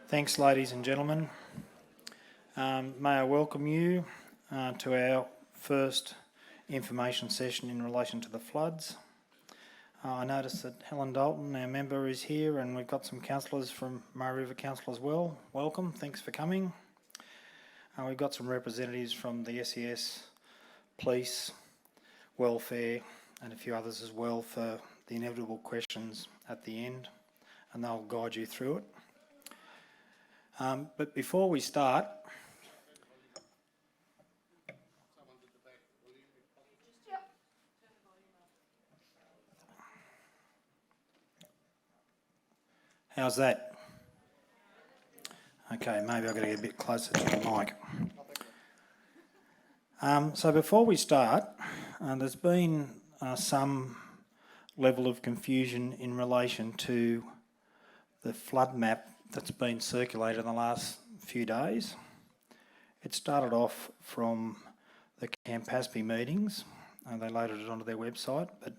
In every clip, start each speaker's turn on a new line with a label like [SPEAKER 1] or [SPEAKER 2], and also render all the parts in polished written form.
[SPEAKER 1] Thanks, ladies and gentlemen. May I welcome you to our first information session in relation to the floods. I notice that Helen Dalton, our member, is here, and we've got some councillors from Murray River Council as well. Welcome, thanks for coming. We've got some representatives from the SES, police, welfare, and a few others as well for the inevitable questions at the end, and they'll guide you through it. But before we start, how's that? Okay, maybe I've got to get a bit closer to the mic. So before we start, there's been some level of confusion in relation to the flood map that's been circulated in the last few days. It started off from the Campaspe meetings, and they loaded it onto their website, but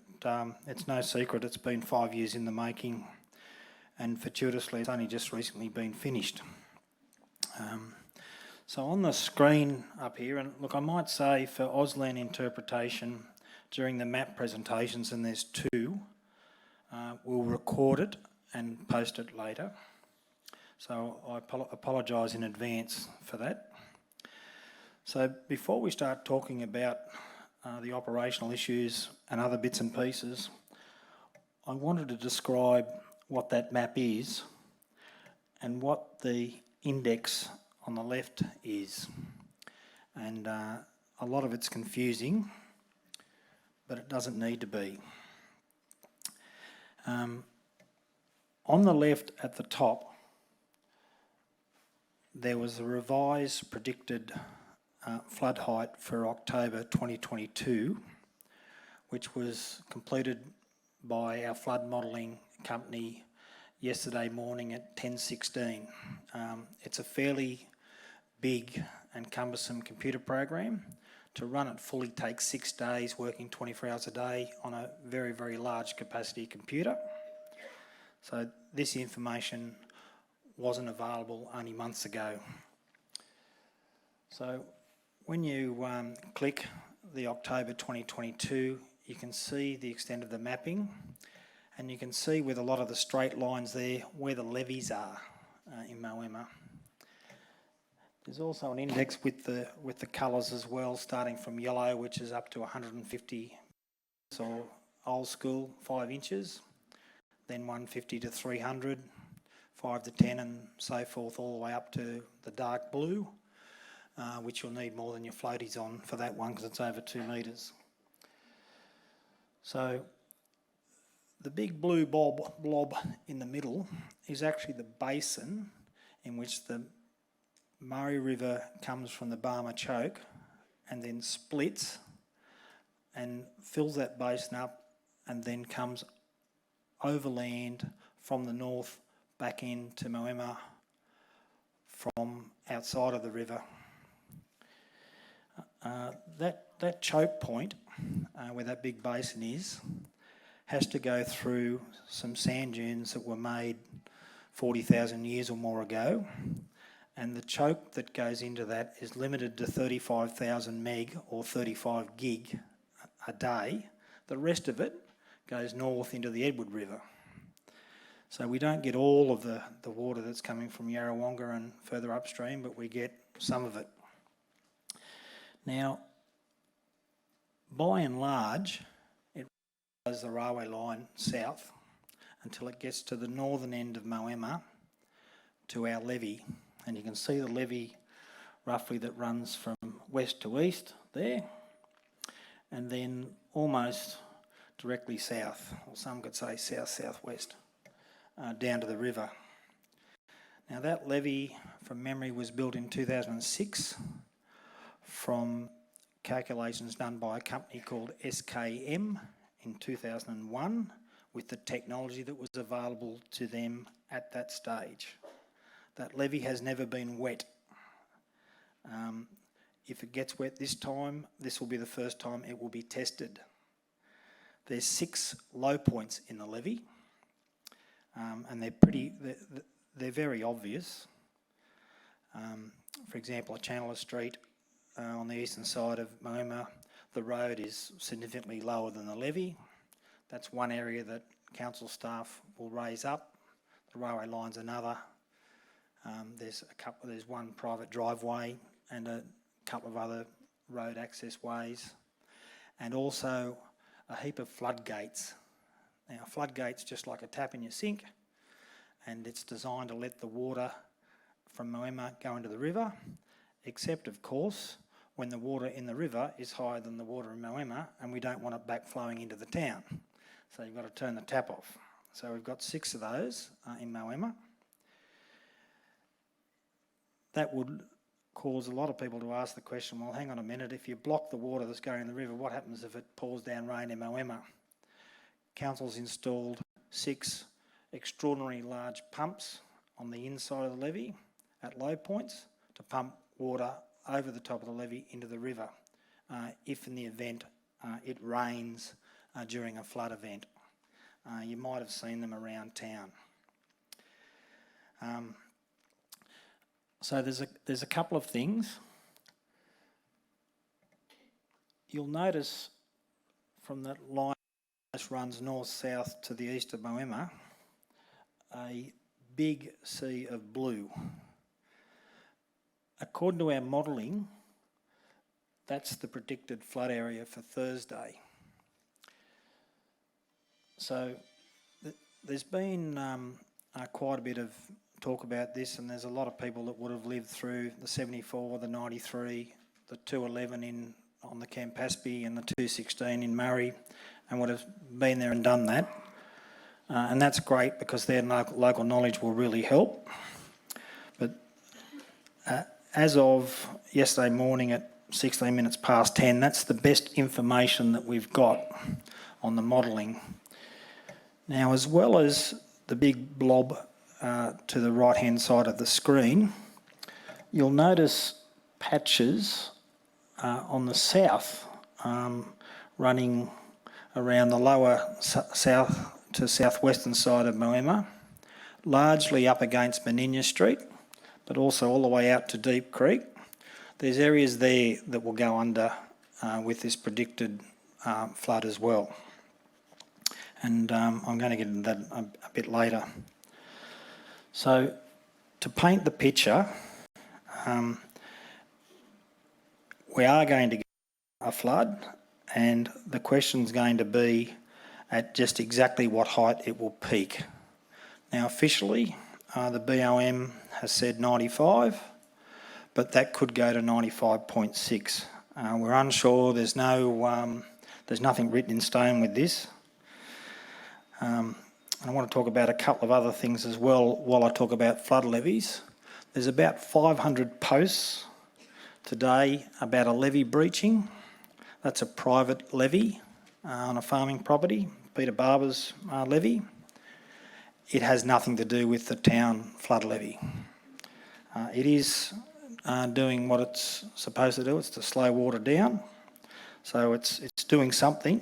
[SPEAKER 1] it's no secret it's been 5 years in the making, and fortuitously it's only just recently been finished. So on the screen up here, and look, I might say for Auslan interpretation during the map presentations, and there's two, we'll record it and post it later. So I apologise in advance for that. So before we start talking about the operational issues and other bits and pieces, I wanted to describe what that map is and what the index on the left is. And a lot of it's confusing, but it doesn't need to be. On the left at the top, there was a revised predicted flood height for October 2022, which was completed by our flood modelling company yesterday morning at 10:16. It's a fairly big and cumbersome computer program. To run it fully takes 6 days, working 24 hours a day on a very, very large capacity computer. So this information wasn't available only months ago. So when you click the October 2022, you can see the extent of the mapping, and you can see with a lot of the straight lines there where the levees are in Moama. There's also an index with the colours as well, starting from yellow, which is up to 150, so old school 5 inches, then 150 to 300, 5 to 10 and so forth, all the way up to the dark blue, which you'll need more than your floaties on for that one because it's over 2 metres. So the big blue blob in the middle is actually the basin in which the Murray River comes from the Barmer Choke and then splits and fills that basin up and then comes overland from the north back into Moama from outside of the river. That choke point, where that big basin is, has to go through some sand dunes that were made 40,000 years or more ago, and the choke that goes into that is limited to 35,000 meg or 35 gig a day. The rest of it goes north into the Edward River. So we don't get all of the water that's coming from Yarrawonga and further upstream, but we get some of it. Now, by and large, it follows the railway line south until it gets to the northern end of Moama to our levee. And you can see the levee roughly that runs from west to east there, and then almost directly south, or some could say south-southwest. Down to the river. Now that levee, from memory, was built in 2006 from calculations done by a company called SKM in 2001 with the technology that was available to them at that stage. That levee has never been wet. If it gets wet this time, this will be the first time it will be tested. There's 6 low points in the levee. And they're very obvious. For example, at Chandler Street on the eastern side of Moama, the road is significantly lower than the levee. That's one area that council staff will raise up. The railway line's another. There's one private driveway and a couple of other road access ways, and also a heap of floodgates. Now, floodgates just like a tap in your sink, and it's designed to let the water from Moama go into the river, except of course when the water in the river is higher than the water in Moama, and we don't want it back flowing into the town. So you've got to turn the tap off. So we've got 6 of those in Moama. That would cause a lot of people to ask the question, well, hang on a minute, if you block the water that's going in the river, what happens if it pours down rain in Moama? Council's installed 6 extraordinarily large pumps on the inside of the levee at low points to pump water over the top of the levee into the river if in the event it rains during a flood event. You might have seen them around town. So there's a couple of things. You'll notice from that line that runs north-south to the east of Moama, a big sea of blue. According to our modelling, that's the predicted flood area for Thursday. So there's been quite a bit of talk about this, and there's a lot of people that would have lived through the 74, the 93, the 211 on the Campaspe and the 216 in Murray, and would have been there and done that. And that's great because their local knowledge will really help. But as of yesterday morning at 16 minutes past 10, that's the best information that we've got on the modelling. Now, as well as the big blob to the right-hand side of the screen, you'll notice patches on the south running around the lower south to southwestern side of Moama, largely up against Beninya Street, but also all the way out to Deep Creek. There's areas there that will go under with this predicted flood as well. And I'm going to get into that a bit later. So to paint the picture, we are going to get a flood, and the question's going to be at just exactly what height it will peak. Now officially, the BOM has said 95, but that could go to 95.6. We're unsure. There's nothing written in stone with this. And I want to talk about a couple of other things as well while I talk about flood levies. There's about 500 posts today about a levee breaching. That's a private levee on a farming property, Peter Barber's levee. It has nothing to do with the town flood levy. It is doing what it's supposed to do. It's to slow water down. So it's doing something,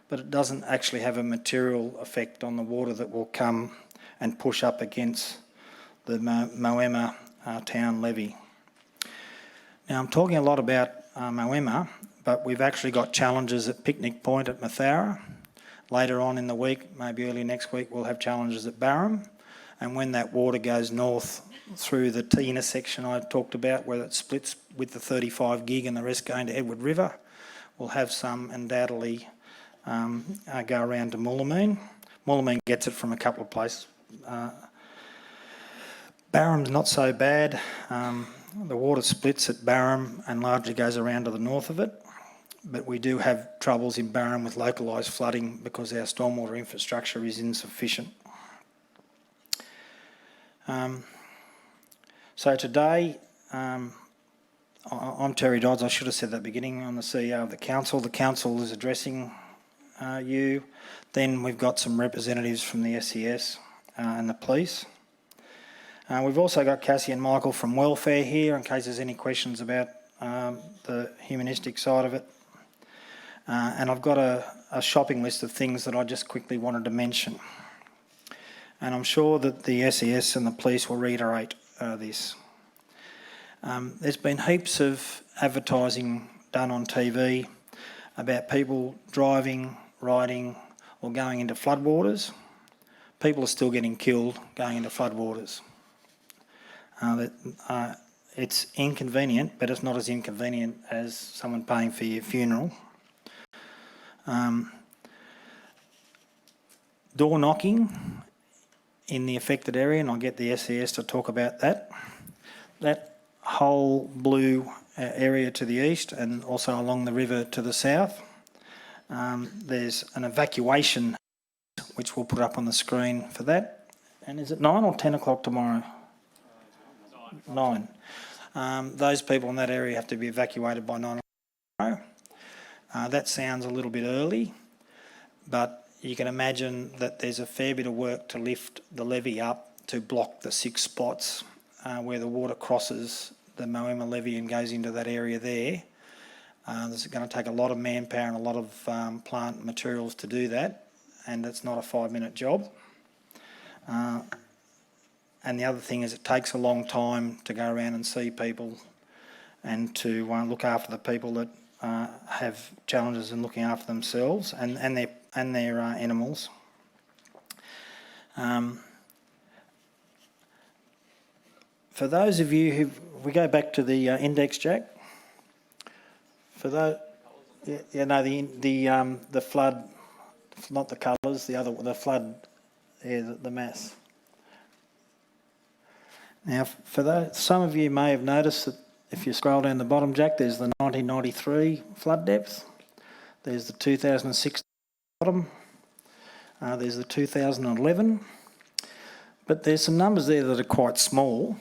[SPEAKER 1] but it doesn't actually have a material effect on the water that will come and push up against the Moama town levy. Now, I'm talking a lot about Moama, but we've actually got challenges at Picnic Point at Mathara. Later on in the week, maybe early next week, we'll have challenges at Barham. And when that water goes north through the T intersection I talked about, where it splits with the 35 gig and the rest going to Edward River, we'll have some undoubtedly go around to Moolameen. Moolameen gets it from a couple of places. Barham's not so bad. The water splits at Barham and largely goes around to the north of it, but we do have troubles in Barham with localised flooding because our stormwater infrastructure is insufficient. So today, I'm Terry Dodds. I should have said that at the beginning. I'm the CEO of the council. The council is addressing you. Then we've got some representatives from the SES and the police. We've also got Cassie and Michael from welfare here in case there's any questions about the humanistic side of it. And I've got a shopping list of things that I just quickly wanted to mention. And I'm sure that the SES and the police will reiterate this. There's been heaps of advertising done on TV about people driving, riding or going into floodwaters. People are still getting killed going into floodwaters. It's inconvenient, but it's not as inconvenient as someone paying for your funeral. Door knocking in the affected area, and I'll get the SES to talk about that. That whole blue area to the east and also along the river to the south, there's an evacuation which we'll put up on the screen for that. And is it 9 or 10 o'clock tomorrow? 9. Those people in that area have to be evacuated by 9 o'clock tomorrow. That sounds a little bit early, but you can imagine that there's a fair bit of work to lift the levee up to block the 6 spots where the water crosses the Moama levee and goes into that area there. This is going to take a lot of manpower and a lot of plant materials to do that, and it's not a 5-minute job. And the other thing is it takes a long time to go around and see people and to look after the people that have challenges in looking after themselves and their animals. For those of you who, we go back to the index, Jack. For those, the flood, not the colours, the flood, the mass. Now, for those, some of you may have noticed that if you scroll down the bottom, Jack, there's the 1993 flood depth. There's the 2006 bottom. There's the 2011. But there's some numbers there that are quite small.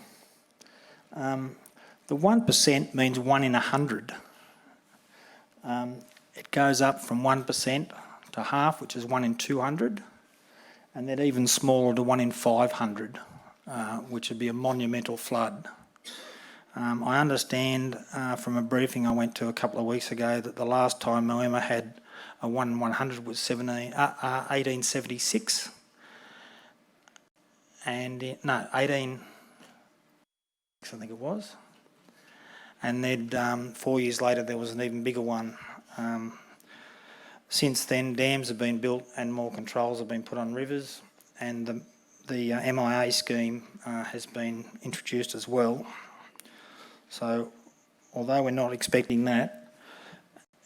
[SPEAKER 1] The 1% means 1 in 100. It goes up from 1% to half, which is 1 in 200, and then even smaller to 1 in 500, which would be a monumental flood. I understand from a briefing I went to a couple of weeks ago that the last time Moama had a 1 in 100 was 1876, and 18, I think it was. And then 4 years later there was an even bigger one. Since then, dams have been built and more controls have been put on rivers, and the MIA scheme has been introduced as well. So although we're not expecting that,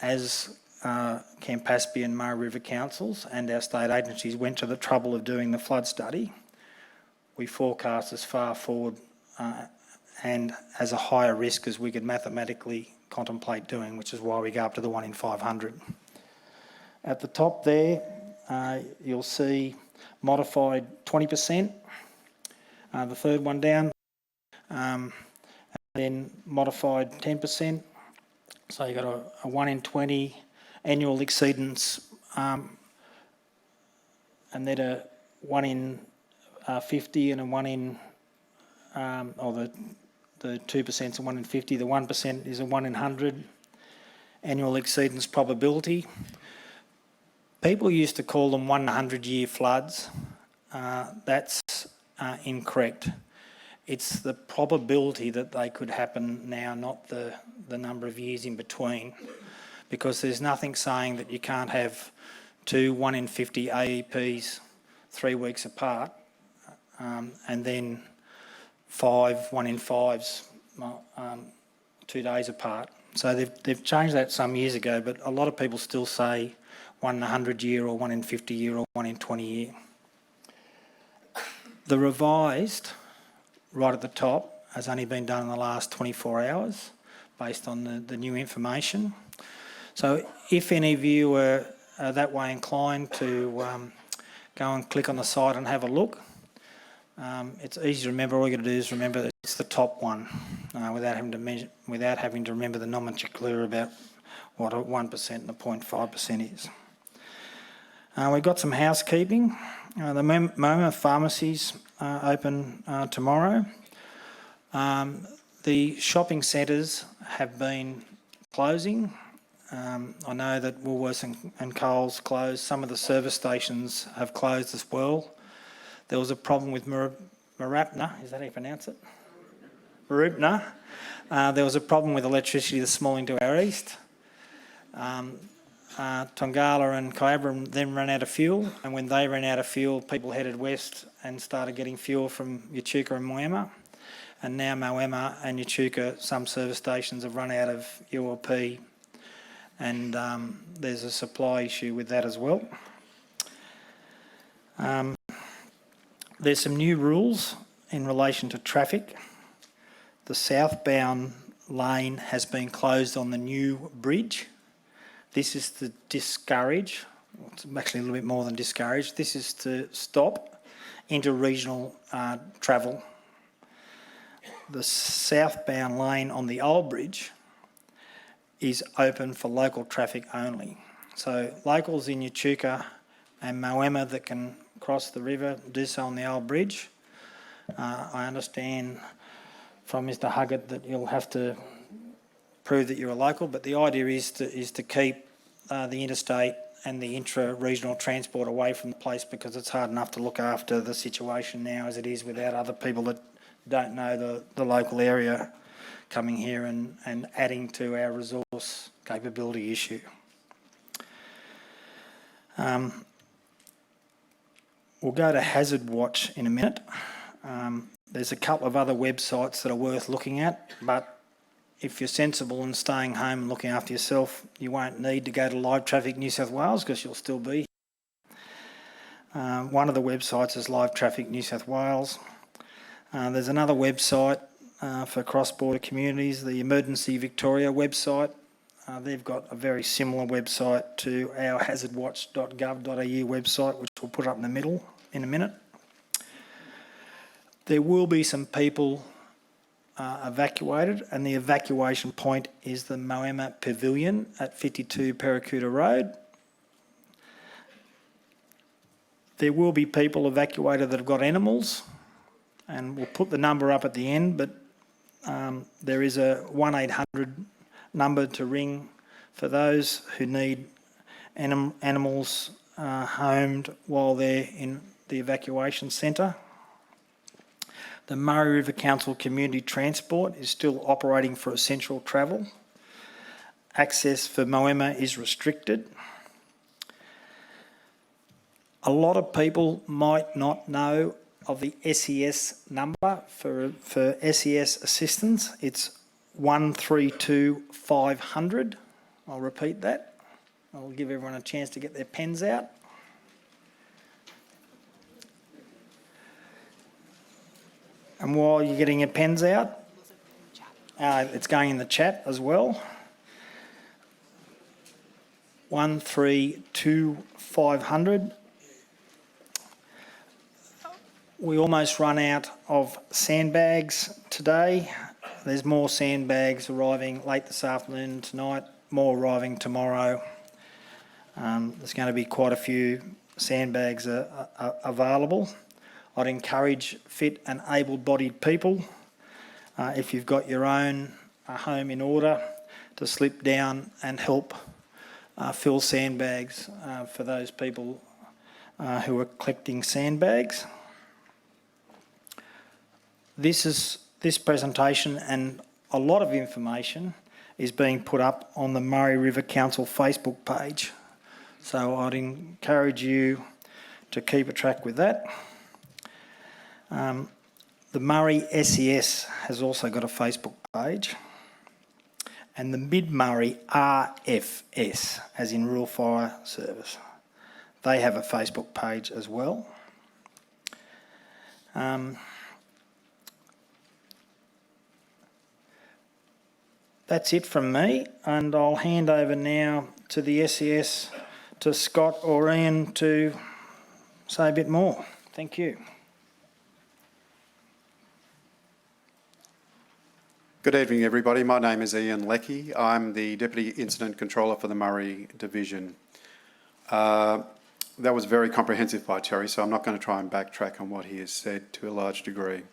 [SPEAKER 1] as Campaspe and Murray River councils and our state agencies went to the trouble of doing the flood study, we forecast as far forward and as a higher risk as we could mathematically contemplate doing, which is why we go up to the 1 in 500. At the top there, you'll see modified 20%, the third one down, and then modified 10%. So you've got a 1 in 20 annual exceedance, and then a 1 in 50 and a 1 in, the 2% is a 1 in 50, the 1% is a 1 in 100 annual exceedance probability. People used to call them 100-year floods. That's incorrect. It's the probability that they could happen now, not the number of years in between, because there's nothing saying that you can't have 2 1 in 50 AEPs 3 weeks apart, and then 5 1 in 5s 2 days apart. So they've changed that some years ago, but a lot of people still say 1 in 100 year or 1 in 50 year or 1 in 20 year. The revised, right at the top, has only been done in the last 24 hours based on the new information. So if any of you are that way inclined to go and click on the site and have a look, it's easy to remember. All you got to do is remember that it's the top one, without having to remember the nomenclature about what a 1% and a 0.5% is. We've got some housekeeping. The Moama pharmacies open tomorrow. The shopping centres have been closing. I know that Woolworths and Coles closed. Some of the service stations have closed as well. There was a problem with Marapna, is that how you pronounce it? Rupner. There was a problem with electricity this morning to our east. Tongala and Kyabram then ran out of fuel, and when they ran out of fuel, people headed west and started getting fuel from Echuca and Moama. And now Moama and Echuca, some service stations have run out of ULP, and there's a supply issue with that as well. There's some new rules in relation to traffic. The southbound lane has been closed on the new bridge. This is to discourage, well, it's actually a little bit more than discourage, this is to stop inter-regional travel. The southbound lane on the old bridge is open for local traffic only. So locals in Echuca and Moama that can cross the river do so on the old bridge. I understand from Mr Huggett that you'll have to prove that you're a local, but the idea is to keep the interstate and the intra-regional transport away from the place, because it's hard enough to look after the situation now as it is without other people that don't know the local area coming here and adding to our resource capability issue. We'll go to Hazard Watch in a minute. There's a couple of other websites that are worth looking at, but if you're sensible and staying home and looking after yourself, you won't need to go to Live Traffic New South Wales because you'll still be here. One of the websites is Live Traffic New South Wales. There's another website for cross-border communities, the Emergency Victoria website. They've got a very similar website to our hazardwatch.gov.au website, which we'll put up in the middle in a minute. There will be some people evacuated, and the evacuation point is the Moama Pavilion at 52 Paracuta Road. There will be people evacuated that have got animals, and we'll put the number up at the end, but there is a 1-800 number to ring for those who need animals homed while they're in the evacuation centre. The Murray River Council Community Transport is still operating for essential travel. Access for Moama is restricted. A lot of people might not know of the SES number for SES assistance. It's 132 500. I'll repeat that. I'll give everyone a chance to get their pens out. And while you're getting your pens out, it's going in the chat as well. 132 500. We almost run out of sandbags today. There's more sandbags arriving late this afternoon, tonight, more arriving tomorrow. There's going to be quite a few sandbags available. I'd encourage fit and able-bodied people, if you've got your own home in order, to slip down and help fill sandbags for those people who are collecting sandbags. This presentation and a lot of information is being put up on the Murray River Council Facebook page. So I'd encourage you to keep a track with that. The Murray SES has also got a Facebook page, and the Mid-Murray RFS, as in Rural Fire Service, they have a Facebook page as well. That's it from me, and I'll hand over now to the SES, to Scott or Ian, to say a bit more. Thank you.
[SPEAKER 2] Good evening, everybody. My name is Ian Leckie. I'm the Deputy Incident Controller for the Murray Division. That was very comprehensive by Terry, so I'm not going to try and backtrack on what he has said to a large degree.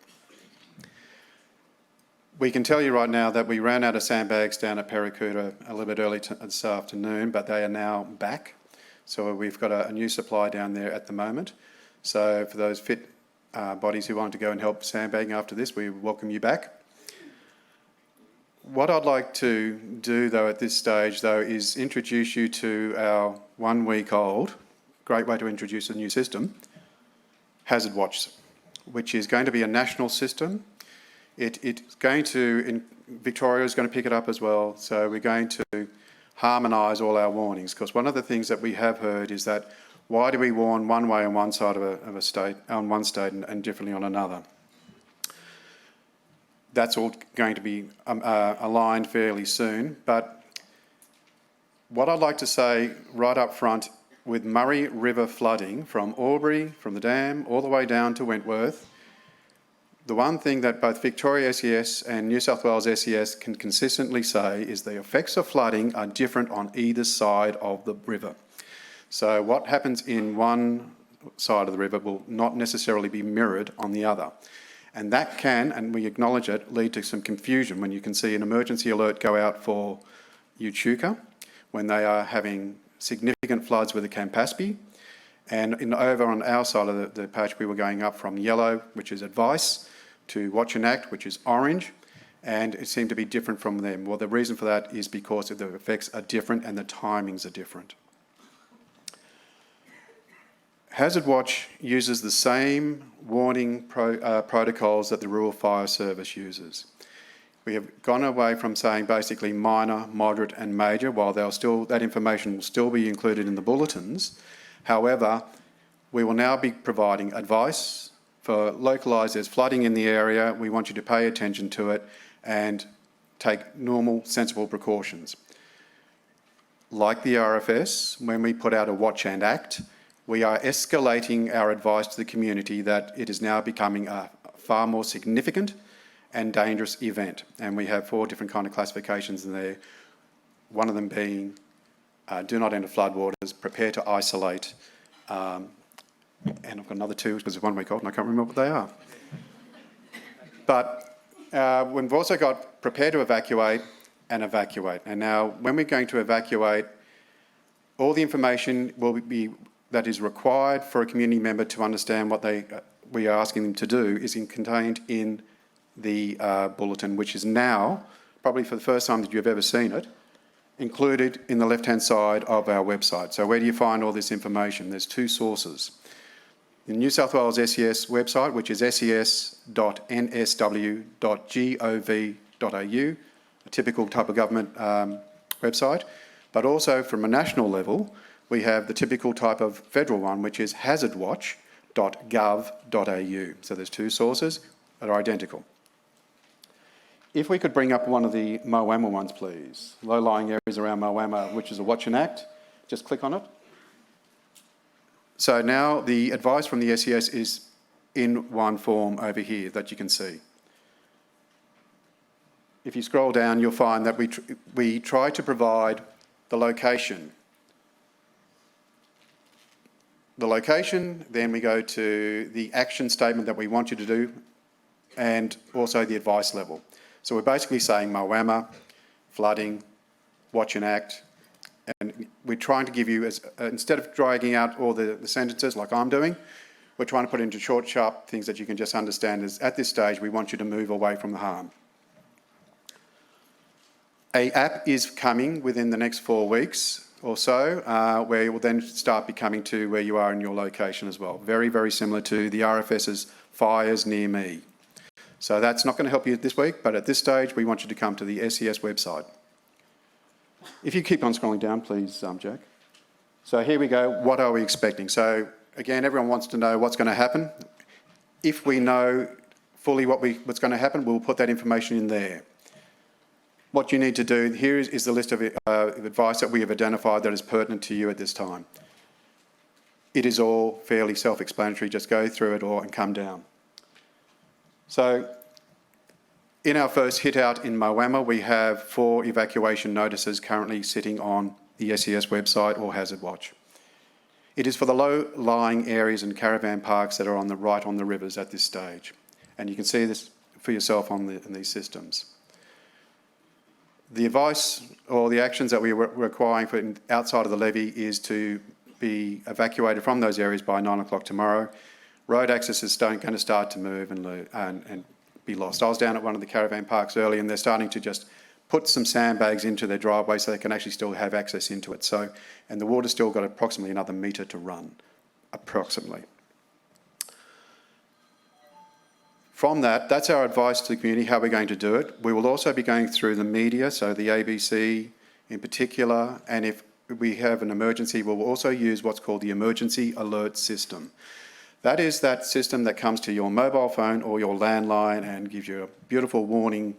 [SPEAKER 2] We can tell you right now that we ran out of sandbags down at Paracuta a little bit early this afternoon, but they are now back. So we've got a new supply down there at the moment. So for those fit bodies who want to go and help sandbagging after this, we welcome you back. What I'd like to do, though, at this stage, though, is introduce you to our 1 week old, great way to introduce a new system, Hazard Watch, which is going to be a national system. It's going to, Victoria is going to pick it up as well, so we're going to harmonise all our warnings, because one of the things that we have heard is that why do we warn one way on one side of a state, on one state, and differently on another? That's all going to be aligned fairly soon. But what I'd like to say right up front, with Murray River flooding from Albury, from the dam, all the way down to Wentworth, the one thing that both Victoria SES and New South Wales SES can consistently say is the effects of flooding are different on either side of the river. So what happens in one side of the river will not necessarily be mirrored on the other. And that can, and we acknowledge it, lead to some confusion when you can see an emergency alert go out for Echuca when they are having significant floods with the Campaspe. And over on our side of the patch, we were going up from yellow, which is advice, to watch and act, which is orange, and it seemed to be different from them. Well, the reason for that is because the effects are different and the timings are different. Hazard Watch uses the same warning protocols that the Rural Fire Service uses. We have gone away from saying basically minor, moderate and major, while that information will still be included in the bulletins. However, we will now be providing advice for localised, there's flooding in the area, we want you to pay attention to it and take normal, sensible precautions. Like the RFS, when we put out a watch and act, we are escalating our advice to the community that it is now becoming a far more significant and dangerous event. And we have 4 different kind of classifications in there. One of them being do not enter floodwaters, prepare to isolate, and I've got another 2 because it's 1 week old and I can't remember what they are. But we've also got prepare to evacuate and evacuate. And now when we're going to evacuate, all the information will be that is required for a community member to understand what we are asking them to do is contained in the bulletin, which is now, probably for the first time that you've ever seen it, included in the left-hand side of our website. So where do you find all this information? There's 2 sources. The New South Wales SES website, which is ses.nsw.gov.au, a typical type of government website, but also from a national level, we have the typical type of federal one, which is hazardwatch.gov.au. So there's 2 sources that are identical. If we could bring up one of the Moama ones, please. Low-lying areas around Moama, which is a watch and act. Just click on it. So now the advice from the SES is in one form over here that you can see. If you scroll down, you'll find that we try to provide the location. The location, then we go to the action statement that we want you to do, and also the advice level. So we're basically saying Moama, flooding, watch and act, and we're trying to give you, instead of dragging out all the sentences like I'm doing, we're trying to put it into short, sharp things that you can just understand is at this stage we want you to move away from the harm. An app is coming within the next 4 weeks or so, where you will then start becoming to where you are in your location as well. Very, very similar to the RFS's Fires Near Me. So that's not going to help you this week, but at this stage, we want you to come to the SES website. If you keep on scrolling down, please, Jack. So here we go. What are we expecting? So again, everyone wants to know what's going to happen. If we know fully what's going to happen, we'll put that information in there. What you need to do here is the list of advice that we have identified that is pertinent to you at this time. It is all fairly self-explanatory. Just go through it all and come down. So in our first hit out in Moama, we have 4 evacuation notices currently sitting on the SES website or Hazard Watch. It is for the low-lying areas and caravan parks that are on the right on the rivers at this stage. And you can see this for yourself on these systems. The advice or the actions that we are requiring for outside of the levee is to be evacuated from those areas by 9 o'clock tomorrow. Road access is going to start to move and be lost. I was down at one of the caravan parks early and they're starting to just put some sandbags into their driveway so they can actually still have access into it. So, and the water's still got approximately another metre to run, approximately. From that, that's our advice to the community, how we're going to do it. We will also be going through the media, so the ABC in particular, and if we have an emergency, we'll also use what's called the emergency alert system. That is that system that comes to your mobile phone or your landline and gives you a beautiful warning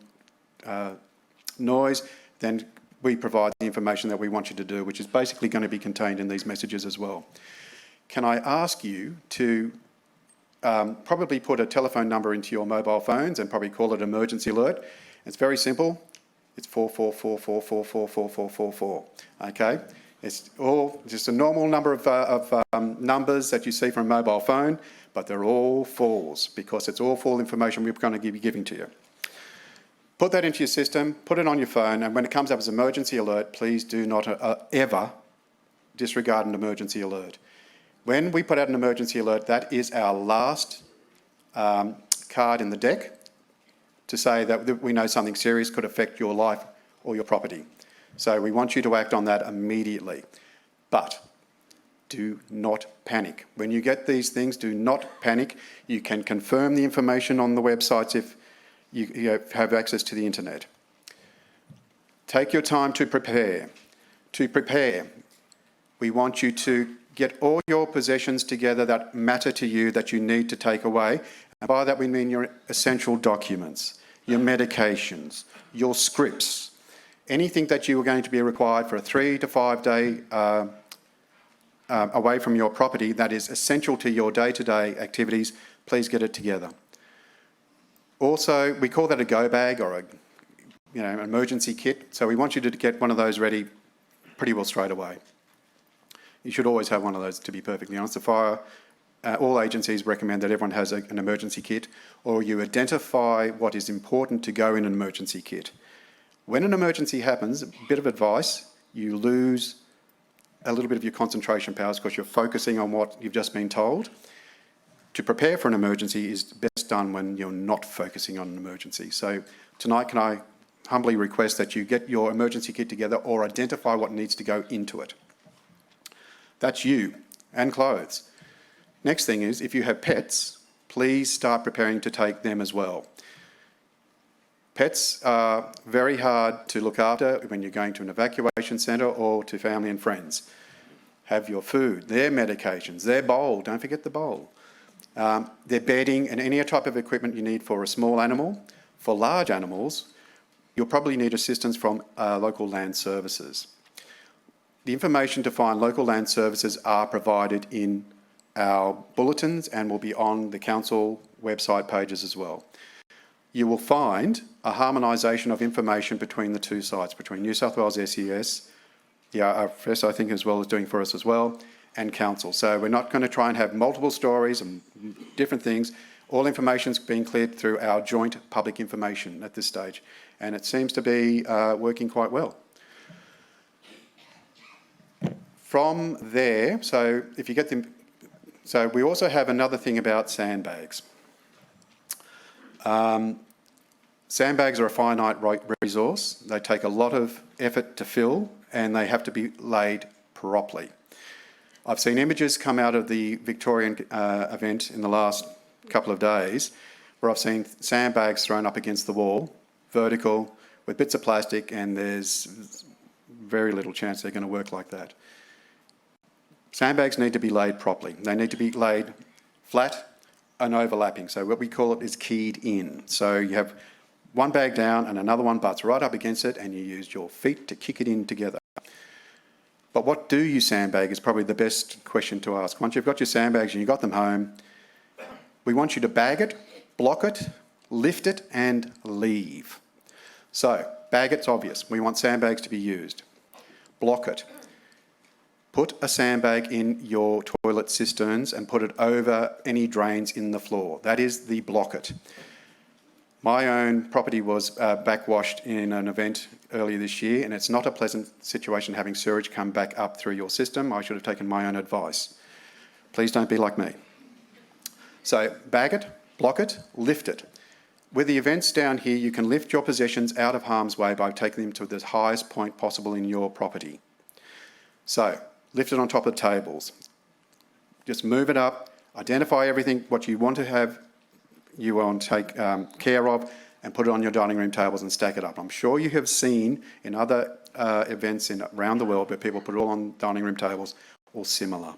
[SPEAKER 2] noise. Then we provide the information that we want you to do, which is basically going to be contained in these messages as well. Can I ask you to probably put a telephone number into your mobile phones and probably call it emergency alert? It's very simple. It's 444444444. Okay, it's all just a normal number of numbers that you see from a mobile phone, but they're all fours because it's all full information we're going to be giving to you. Put that into your system, put it on your phone, and when it comes up as emergency alert, please do not ever disregard an emergency alert. When we put out an emergency alert, that is our last card in the deck to say that we know something serious could affect your life or your property. So we want you to act on that immediately. But do not panic. When you get these things, do not panic. You can confirm the information on the websites if you have access to the internet. Take your time to prepare. To prepare, we want you to get all your possessions together that matter to you, that you need to take away. And by that we mean your essential documents, your medications, your scripts, anything that you are going to be required for a 3 to 5 day away from your property that is essential to your day-to-day activities, please get it together. Also, we call that a go bag or an emergency kit. So we want you to get one of those ready pretty well straight away. You should always have one of those, to be perfectly honest. The fire, all agencies recommend that everyone has an emergency kit, or you identify what is important to go in an emergency kit. When an emergency happens, a bit of advice, you lose a little bit of your concentration powers because you're focusing on what you've just been told. To prepare for an emergency is best done when you're not focusing on an emergency. So tonight, can I humbly request that you get your emergency kit together or identify what needs to go into it. That's you, and clothes. Next thing is, if you have pets, please start preparing to take them as well. Pets are very hard to look after when you're going to an evacuation centre or to family and friends. Have your food, their medications, their bowl, don't forget the bowl, their bedding and any type of equipment you need for a small animal. For large animals, you'll probably need assistance from local land services. The information to find local land services are provided in our bulletins and will be on the council website pages as well. You will find a harmonisation of information between the two sites, between New South Wales SES, the RFS I think as well is doing for us as well, and council. So we're not going to try and have multiple stories and different things. All information's being cleared through our joint public information at this stage, and it seems to be working quite well. From there, so if you get them, so we also have another thing about sandbags. Sandbags are a finite resource. They take a lot of effort to fill and they have to be laid properly. I've seen images come out of the Victorian event in the last couple of days where I've seen sandbags thrown up against the wall, vertical, with bits of plastic, and there's very little chance they're going to work like that. Sandbags need to be laid properly. They need to be laid flat and overlapping. So what we call it is keyed in. So you have one bag down and another one butts right up against it and you use your feet to kick it in together. But what do you sandbag is probably the best question to ask. Once you've got your sandbags and you've got them home, we want you to bag it, block it, lift it and leave. So bag it's obvious. We want sandbags to be used. Block it. Put a sandbag in your toilet cisterns and put it over any drains in the floor. That is the block it. My own property was backwashed in an event earlier this year, and it's not a pleasant situation having sewage come back up through your system. I should have taken my own advice. Please don't be like me. So bag it, block it, lift it. With the events down here, you can lift your possessions out of harm's way by taking them to the highest point possible in your property. So, lift it on top of the tables. Just move it up, identify everything, what you want to have, you want to take care of, and put it on your dining room tables and stack it up. I'm sure you have seen in other events around the world where people put it all on dining room tables or similar.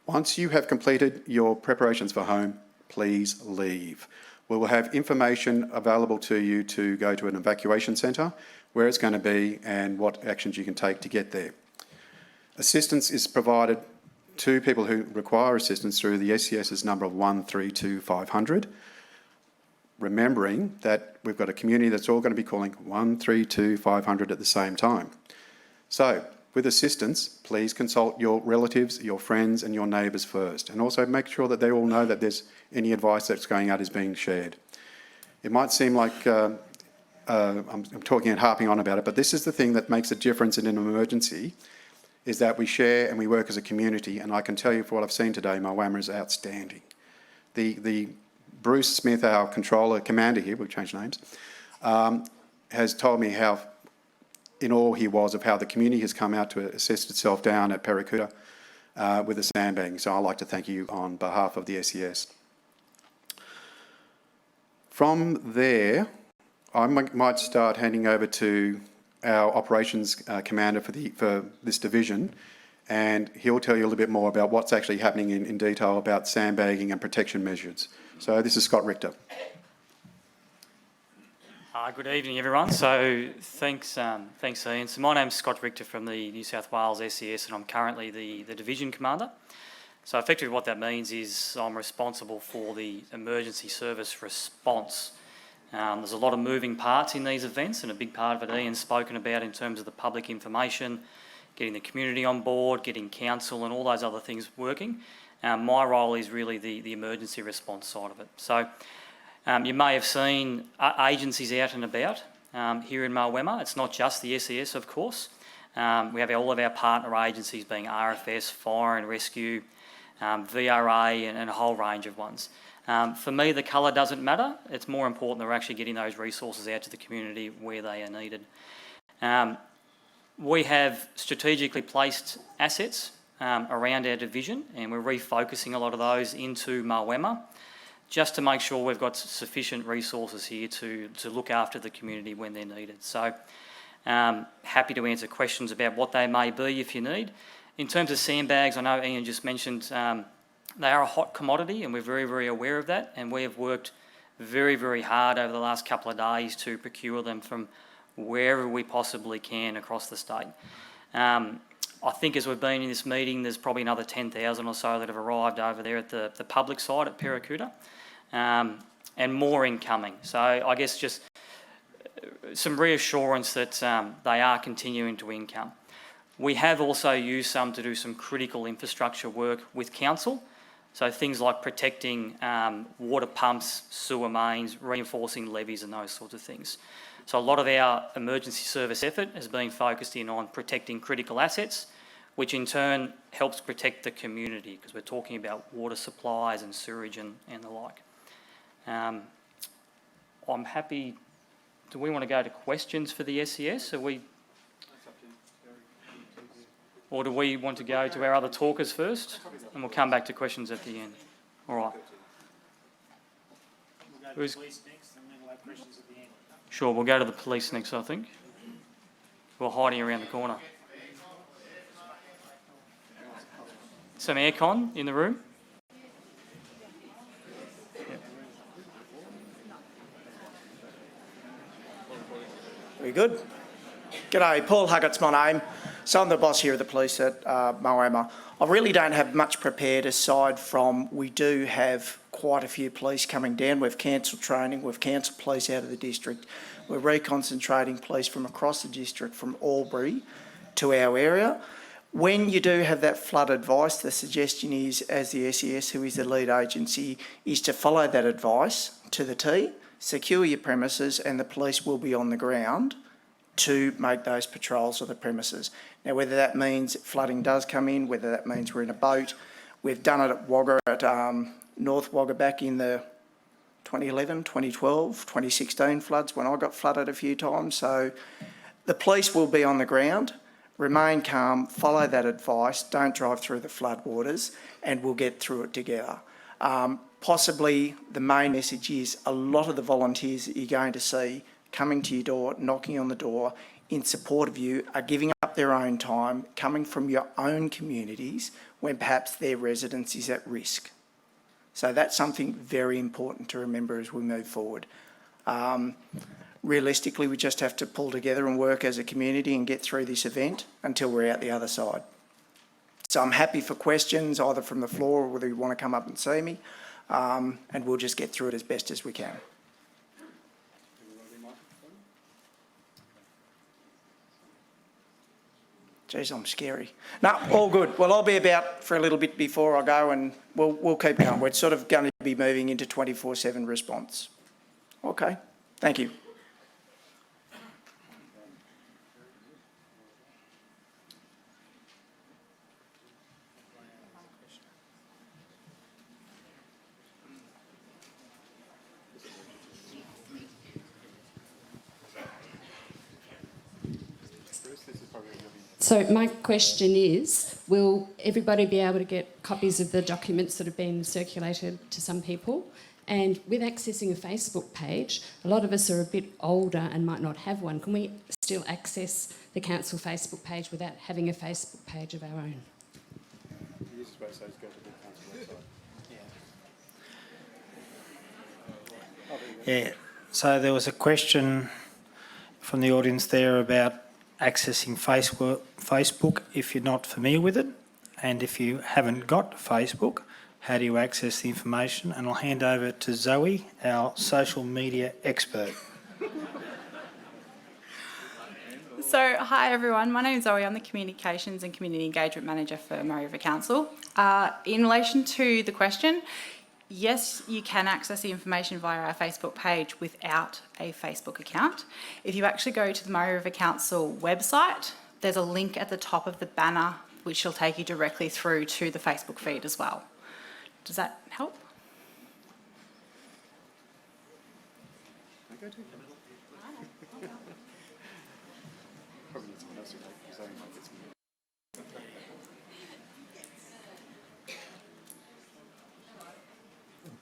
[SPEAKER 2] Once you have completed your preparations for home, please leave. We will have information available to you to go to an evacuation centre, where it's going to be and what actions you can take to get there. Assistance is provided to people who require assistance through the SCS's number of 132 500. Remembering that we've got a community that's all going to be calling 132 500 at the same time. So, with assistance, please consult your relatives, your friends and your neighbours first, and also make sure that they all know that there's any advice that's going out is being shared. It might seem like I'm talking and harping on about it, but this is the thing that makes a difference in an emergency, is that we share and we work as a community, and I can tell you for what I've seen today, Moama is outstanding. The Bruce Smith, our commander here, we've changed names, has told me how in awe he was of how the community has come out to assist itself down at Paracuta with the sandbagging. So I'd like to thank you on behalf of the SES. From there, I might start handing over to our operations commander for this division, and he'll tell you a little bit more about what's actually happening in detail about sandbagging and protection measures. So this is Scott Richter.
[SPEAKER 3] Good evening, everyone. So thanks Ian. So my name's Scott Richter from the New South Wales SES, and I'm currently the division commander. So effectively what that means is I'm responsible for the emergency service response. There's a lot of moving parts in these events, and a big part of it Ian's spoken about in terms of the public information, getting the community on board, getting council and all those other things working. My role is really the emergency response side of it. So you may have seen agencies out and about here in Moama. It's not just the SES, of course. We have all of our partner agencies being RFS, Fire and Rescue, VRA and a whole range of ones. For me, the colour doesn't matter. It's more important that we're actually getting those resources out to the community where they are needed. We have strategically placed assets around our division, and we're refocusing a lot of those into Moama, just to make sure we've got sufficient resources here to look after the community when they're needed. So happy to answer questions about what they may be if you need. In terms of sandbags, I know Ian just mentioned they are a hot commodity, and we're very, very aware of that, and we have worked very, very hard over the last couple of days to procure them from wherever we possibly can across the state. I think as we've been in this meeting, there's probably another 10,000 or so that have arrived over there at the public side at Paracuta, and more incoming. So I guess just some reassurance that they are continuing to income. We have also used some to do some critical infrastructure work with council, so things like protecting water pumps, sewer mains, reinforcing levees and those sorts of things. So a lot of our emergency service effort has been focused in on protecting critical assets, which in turn helps protect the community, because we're talking about water supplies and sewerage and the like. I'm happy. Do we want to go to questions for the SES? Or do we want to go to our other talkers first? And we'll come back to questions at the end. All right.
[SPEAKER 1] We'll go to the police next, and then we'll have questions at the end.
[SPEAKER 3] Sure, we'll go to the police next, I think. We're hiding around the corner. Some aircon in the room.
[SPEAKER 4] Very good. G'day, Paul Huggett's my name. So I'm the boss here at the police at Moama. I really don't have much prepared aside from we do have quite a few police coming down. We've cancelled training, we've cancelled police out of the district. We're reconcentrating police from across the district from Albury to our area. When you do have that flood advice, the suggestion is, as the SES, who is the lead agency, is to follow that advice to the T, secure your premises, and the police will be on the ground to make those patrols of the premises. Now, whether that means flooding does come in, whether that means we're in a boat, we've done it at Wagga, at North Wagga back in the 2011, 2012, 2016 floods when I got flooded a few times. So the police will be on the ground. Remain calm, follow that advice, don't drive through the floodwaters, and we'll get through it together. Possibly the main message is a lot of the volunteers that you're going to see coming to your door, knocking on the door in support of you are giving up their own time, coming from your own communities when perhaps their residence is at risk. So that's something very important to remember as we move forward. Realistically, we just have to pull together and work as a community and get through this event until we're out the other side. So I'm happy for questions, either from the floor or whether you want to come up and see me, and we'll just get through it as best as we can. Geez, I'm scary. No, all good. Well, I'll be about for a little bit before I go, and we'll keep going. We're sort of going to be moving into 24/7 response. Okay, thank you.
[SPEAKER 5] So my question is, will everybody be able to get copies of the documents that have been circulated to some people? And with accessing a Facebook page, a lot of us are a bit older and might not have one. Can we still access the council Facebook page without having a Facebook page of our own?
[SPEAKER 1] Yeah, so there was a question from the audience there about accessing Facebook if you're not familiar with it, and if you haven't got Facebook, how do you access the information? And I'll hand over to Zoe, our social media expert.
[SPEAKER 6] So, hi everyone, my name is Zoe. I'm the Communications and Community Engagement Manager for Murray River Council. In relation to the question, yes, you can access the information via our Facebook page without a Facebook account. If you actually go to the Murray River Council website, there's a link at the top of the banner which will take you directly through to the Facebook feed as well. Does that help?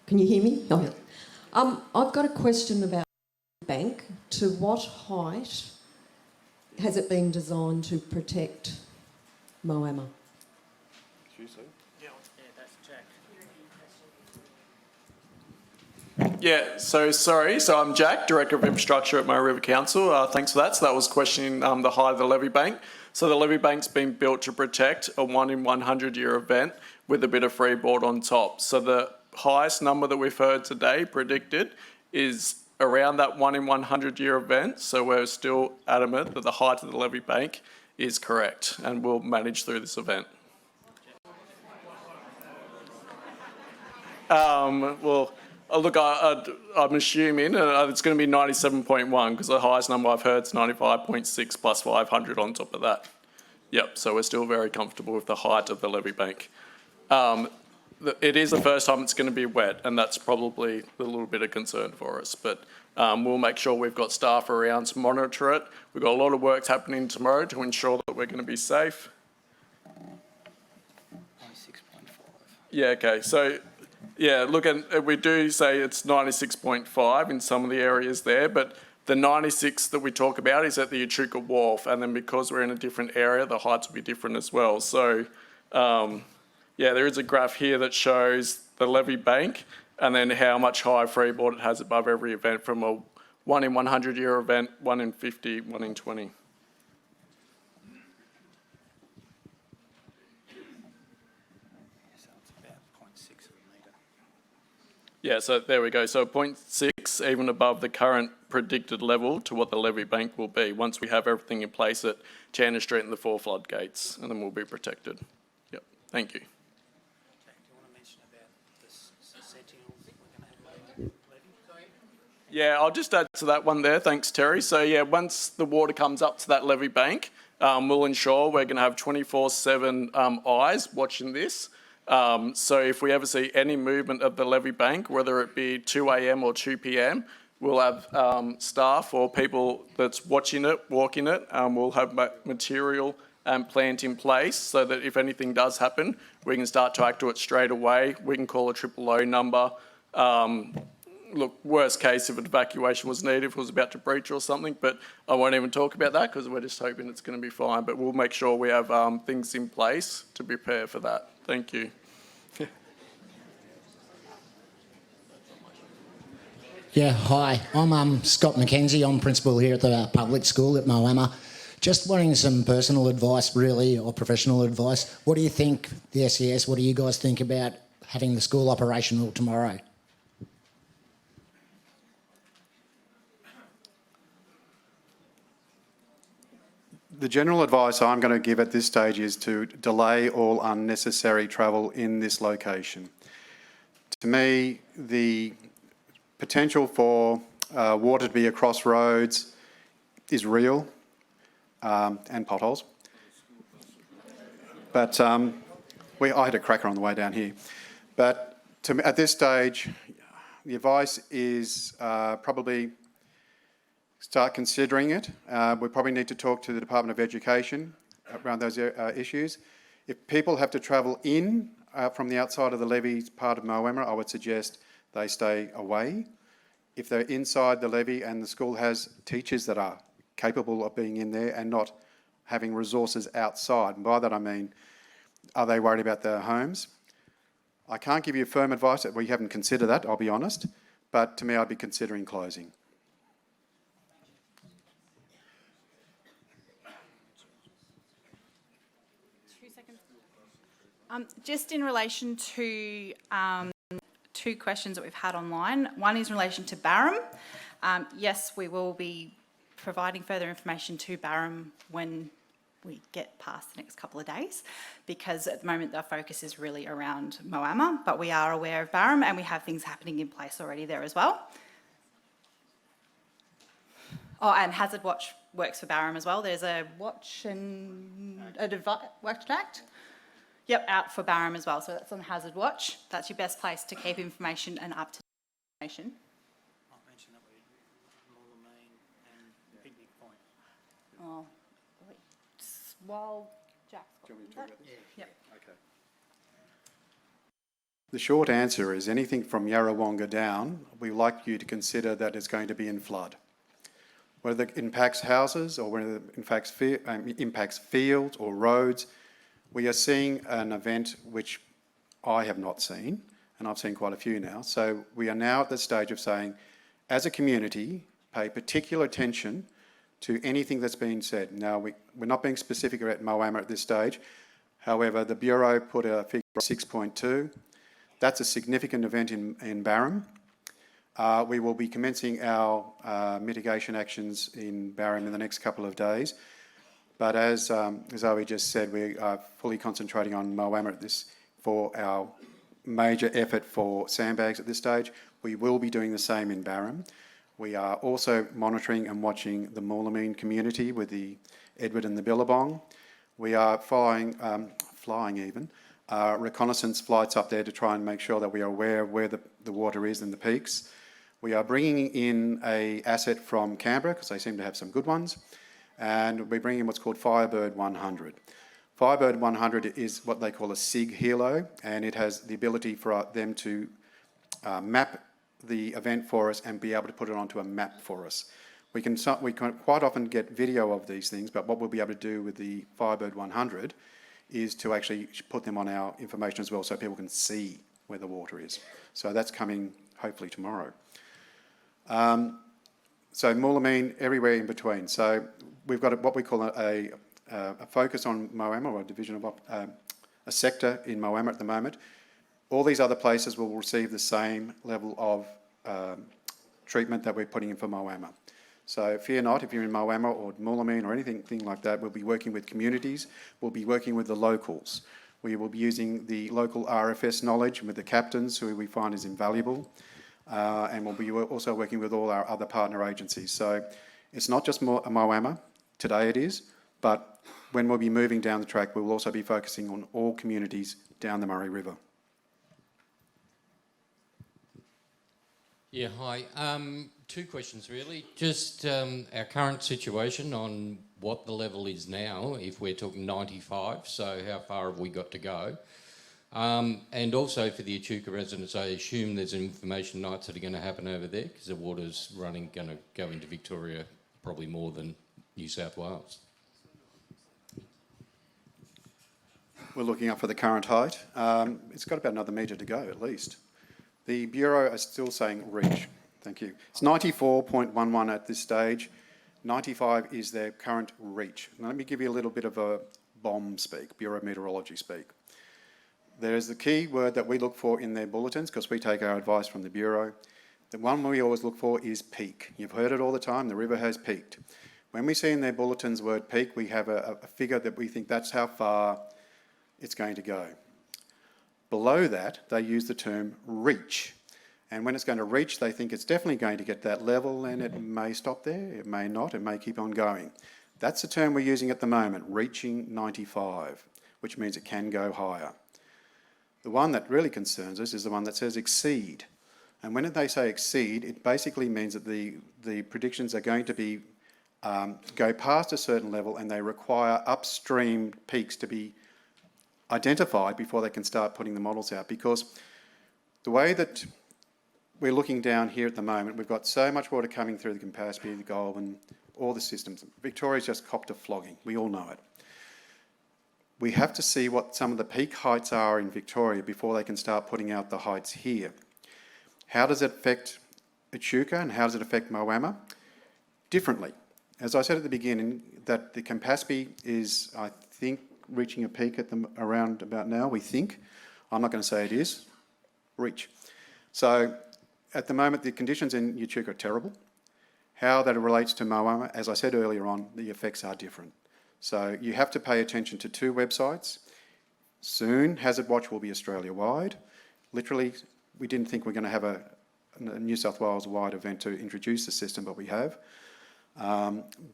[SPEAKER 7] Can you hear me? Oh, yeah. I've got a question about the bank. To what height has it been designed to protect Moama?
[SPEAKER 8] Yeah, so I'm Jack, Director of Infrastructure at Murray River Council. Thanks for that. So that was questioning the height of the levee bank. So the levee bank's been built to protect a 1 in 100 year event with a bit of freeboard on top. So the highest number that we've heard today predicted is around that 1 in 100 year event. So we're still adamant that the height of the levee bank is correct and we'll manage through this event. Look, I'm assuming it's going to be 97.1 because the highest number I've heard is 95.6 plus 500 on top of that. Yep, so we're still very comfortable with the height of the levee bank. It is the first time it's going to be wet, and that's probably a little bit of concern for us. But we'll make sure we've got staff around to monitor it. We've got a lot of work happening tomorrow to ensure that we're going to be safe.
[SPEAKER 1] 96.5.
[SPEAKER 8] Yeah, okay. So, yeah, look, and we do say it's 96.5 in some of the areas there, but the 96 that we talk about is at the Echuca Wharf, and then because we're in a different area, the heights will be different as well. So, yeah, there is a graph here that shows the levee bank and then how much high freeboard it has above every event from a 1 in 100 year event, 1 in 50, 1 in 20.
[SPEAKER 1] So it's about 0.6 of a metre.
[SPEAKER 8] Yeah, so there we go. So 0.6, even above the current predicted level to what the levee bank will be once we have everything in place at Chandler Street and the 4 floodgates, and then we'll be protected. Yep, thank you. Yeah, I'll just add to that one there. Thanks, Terry. So, yeah, once the water comes up to that levee bank, we'll ensure we're going to have 24/7 eyes watching this. So if we ever see any movement of the levee bank, whether it be 2 a.m. or 2 p.m, we'll have staff or people that's watching it, walking it. We'll have material and plant in place so that if anything does happen, we can start to act to it straight away. We can call a 000 number. Look, worst case, if an evacuation was needed, if it was about to breach or something, but I won't even talk about that because we're just hoping it's going to be fine. But we'll make sure we have things in place to prepare for that. Thank you.
[SPEAKER 9] Yeah, hi. I'm Scott McKenzie. I'm principal here at the public school at Moama. Just wanting some personal advice, really, or professional advice. What do you think, the SES, what do you guys think about having the school operational tomorrow?
[SPEAKER 2] The general advice I'm going to give at this stage is to delay all unnecessary travel in this location. To me, the potential for water to be across roads is real, and potholes. But I had a cracker on the way down here. But at this stage, the advice is probably start considering it. We probably need to talk to the Department of Education around those issues. If people have to travel in from the outside of the levee part of Moama, I would suggest they stay away. If they're inside the levee and the school has teachers that are capable of being in there and not having resources outside, and by that I mean, are they worried about their homes? I can't give you firm advice. We haven't considered that, I'll be honest, but to me I'd be considering closing.
[SPEAKER 6] Just in relation to two questions that we've had online. One is in relation to Barham. Yes, we will be providing further information to Barham when we get past the next couple of days, because at the moment our focus is really around Moama, but we are aware of Barham and we have things happening in place already there as well. Oh, and Hazard Watch works for Barham as well. There's a watch and watch act. Yep, out for Barham as well. So that's on Hazard Watch. That's your best place to keep information and up to date information.
[SPEAKER 1] I mentioned that we Moama and Picnic Point.
[SPEAKER 6] Oh, wait. While Jack's got
[SPEAKER 2] Do you want me to talk about this?
[SPEAKER 6] Yep.
[SPEAKER 2] Okay. The short answer is anything from Yarrawonga down, we like you to consider that it's going to be in flood. Whether it impacts houses or whether it impacts fields or roads, we are seeing an event which I have not seen, and I've seen quite a few now. So we are now at the stage of saying, as a community, pay particular attention to anything that's been said. Now, we're not being specific about Moama at this stage. However, the Bureau put a figure of 6.2. That's a significant event in Barham. We will be commencing our mitigation actions in Barham in the next couple of days. But as Zoe just said, we are fully concentrating on Moama at this for our major effort for sandbags at this stage. We will be doing the same in Barham. We are also monitoring and watching the Moolameen community with the Edward and the Billabong. We are flying reconnaissance flights up there to try and make sure that we are aware of where the water is and the peaks. We are bringing in an asset from Canberra because they seem to have some good ones. And we're bringing in what's called Firebird 100. Firebird 100 is what they call a SIG helo, and it has the ability for them to map the event for us and be able to put it onto a map for us. We can quite often get video of these things, but what we'll be able to do with the Firebird 100 is to actually put them on our information as well so people can see where the water is. So that's coming hopefully tomorrow. So Moolameen, everywhere in between. So we've got what we call a focus on Moama, or a division of a sector in Moama at the moment. All these other places will receive the same level of treatment that we're putting in for Moama. So fear not, if you're in Moama or Moolameen or anything like that, we'll be working with communities, we'll be working with the locals. We will be using the local RFS knowledge with the captains, who we find is invaluable. And we'll be also working with all our other partner agencies. So it's not just Moama, today it is, but when we'll be moving down the track, we will also be focusing on all communities down the Murray River.
[SPEAKER 10] Yeah, hi. Two questions really. Just our current situation on what the level is now, if we're talking 95, so how far have we got to go? And also for the Echuca residents, I assume there's information nights that are going to happen over there because the water's going to go into Victoria probably more than New South Wales.
[SPEAKER 2] We're looking up for the current height. It's got about another metre to go at least. The Bureau are still saying reach. Thank you. It's 94.11 at this stage. 95 is their current reach. Now, let me give you a little bit of a bomb speak, Bureau of Meteorology speak. There is the key word that we look for in their bulletins because we take our advice from the Bureau. The one we always look for is peak. You've heard it all the time, the river has peaked. When we see in their bulletins word peak, we have a figure that we think that's how far it's going to go. Below that, they use the term reach. And when it's going to reach, they think it's definitely going to get that level and it may stop there, it may not, it may keep on going. That's the term we're using at the moment, reaching 95, which means it can go higher. The one that really concerns us is the one that says exceed. And when they say exceed, it basically means that the predictions are going to be go past a certain level and they require upstream peaks to be identified before they can start putting the models out. Because the way that we're looking down here at the moment, we've got so much water coming through the Campaspe, the Goulburn, all the systems. Victoria's just copped a flogging. We all know it. We have to see what some of the peak heights are in Victoria before they can start putting out the heights here. How does it affect Echuca and how does it affect Moama? Differently. As I said at the beginning, that the Campaspe is, I think, reaching a peak at around about now, we think. I'm not going to say it is. Reach. So at the moment, the conditions in Echuca are terrible. How that relates to Moama, as I said earlier on, the effects are different. So you have to pay attention to two websites. Soon, Hazard Watch will be Australia-wide. Literally, we didn't think we were going to have a New South Wales-wide event to introduce the system, but we have.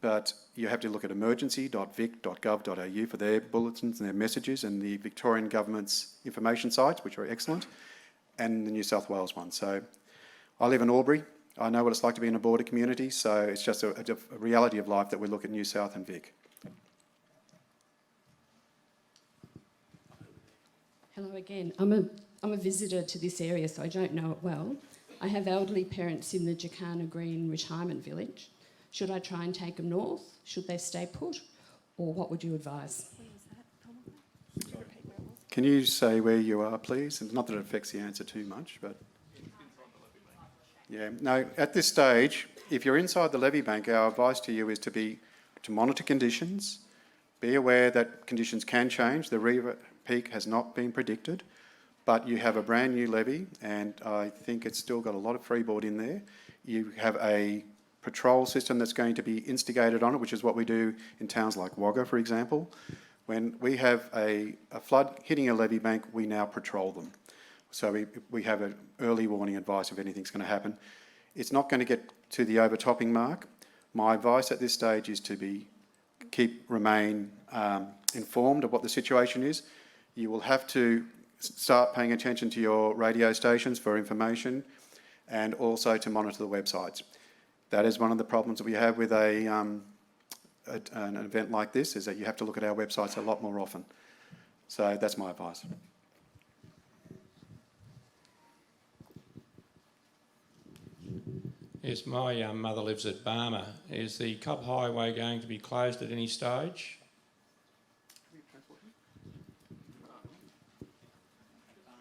[SPEAKER 2] But you have to look at emergency.vic.gov.au for their bulletins and their messages and the Victorian Government's information sites, which are excellent, and the New South Wales one. So I live in Albury. I know what it's like to be in a border community, so it's just a reality of life that we look at New South and Vic.
[SPEAKER 5] Hello again. I'm a visitor to this area, so I don't know it well. I have elderly parents in the Jacana Green retirement village. Should I try and take them north? Should they stay put? Or what would you advise?
[SPEAKER 2] Can you say where you are, please? And not that it affects the answer too much, but... Yeah, no, at this stage, if you're inside the levee bank, our advice to you is to monitor conditions, be aware that conditions can change. The river peak has not been predicted, but you have a brand new levee, and I think it's still got a lot of freeboard in there. You have a patrol system that's going to be instigated on it, which is what we do in towns like Wagga, for example. When we have a flood hitting a levee bank, we now patrol them. So we have an early warning advice if anything's going to happen. It's not going to get to the overtopping mark. My advice at this stage is to remain informed of what the situation is. You will have to start paying attention to your radio stations for information and also to monitor the websites. That is one of the problems that we have with an event like this, is that you have to look at our websites a lot more often. So that's my advice.
[SPEAKER 11] Yes, my mother lives at Barmer. Is the Cobb Highway going to be closed at any stage?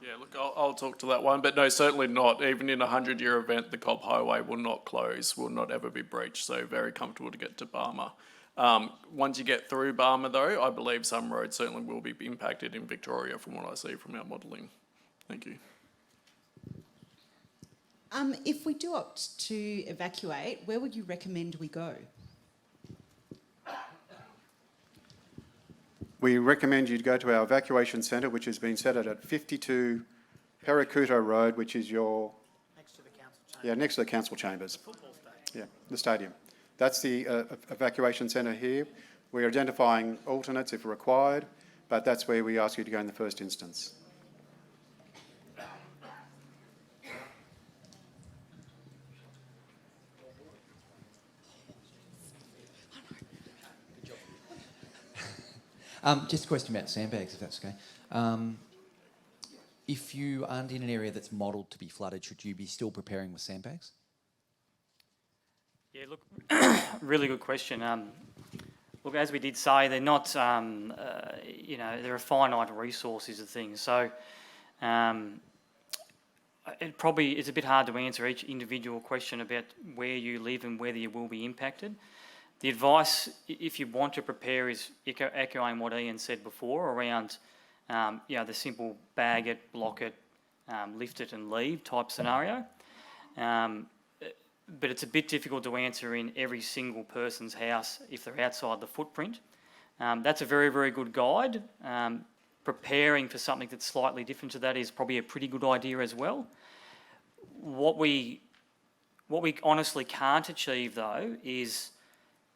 [SPEAKER 8] Yeah, look, I'll talk to that one, but no, certainly not. Even in a 100-year event, the Cobb Highway will not close, will not ever be breached, so very comfortable to get to Barmer. Once you get through Barmer, though, I believe some roads certainly will be impacted in Victoria from what I see from our modelling. Thank you.
[SPEAKER 12] If we do opt to evacuate, where would you recommend we go?
[SPEAKER 2] We recommend you to go to our evacuation centre, which has been set at 52 Paracuto Road, which is your...
[SPEAKER 1] Next to the council chambers.
[SPEAKER 2] Yeah, next to the council chambers.
[SPEAKER 1] The football stadium.
[SPEAKER 2] Yeah, the stadium. That's the evacuation centre here. We're identifying alternates if required, but that's where we ask you to go in the first instance.
[SPEAKER 13] Just a question about sandbags, if that's okay. If you aren't in an area that's modelled to be flooded, should you be still preparing with sandbags?
[SPEAKER 3] Yeah, look, really good question. Look, as we did say, they're not, they're a finite resource is the thing. So it probably is a bit hard to answer each individual question about where you live and whether you will be impacted. The advice, if you want to prepare, is echoing what Ian said before around, the simple bag it, block it, lift it and leave type scenario. But it's a bit difficult to answer in every single person's house if they're outside the footprint. That's a very, very good guide. Preparing for something that's slightly different to that is probably a pretty good idea as well. What we honestly can't achieve though is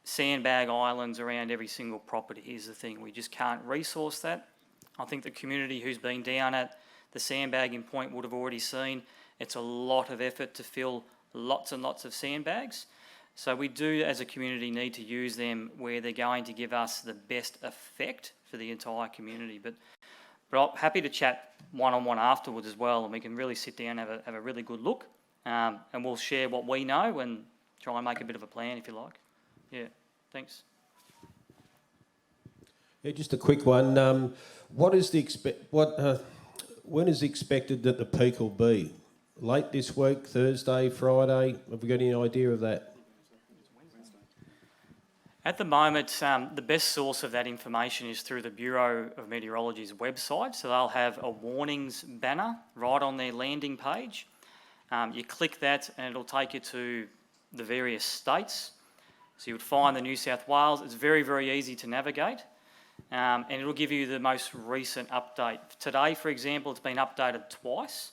[SPEAKER 3] sandbag islands around every single property is the thing. We just can't resource that. I think the community who's been down at the sandbagging point would have already seen it's a lot of effort to fill lots and lots of sandbags. So we do as a community need to use them where they're going to give us the best effect for the entire community. But I'm happy to chat one-on-one afterwards as well, and we can really sit down and have a really good look, and we'll share what we know and try and make a bit of a plan if you like. Yeah, thanks.
[SPEAKER 14] Yeah, just a quick one. When is expected that the peak will be? Late this week, Thursday, Friday? Have we got any idea of that?
[SPEAKER 3] At the moment, the best source of that information is through the Bureau of Meteorology's website. So they'll have a warnings banner right on their landing page. You click that and it'll take you to the various states. So you would find the New South Wales. It's very, very easy to navigate. And it'll give you the most recent update. Today, for example, it's been updated twice.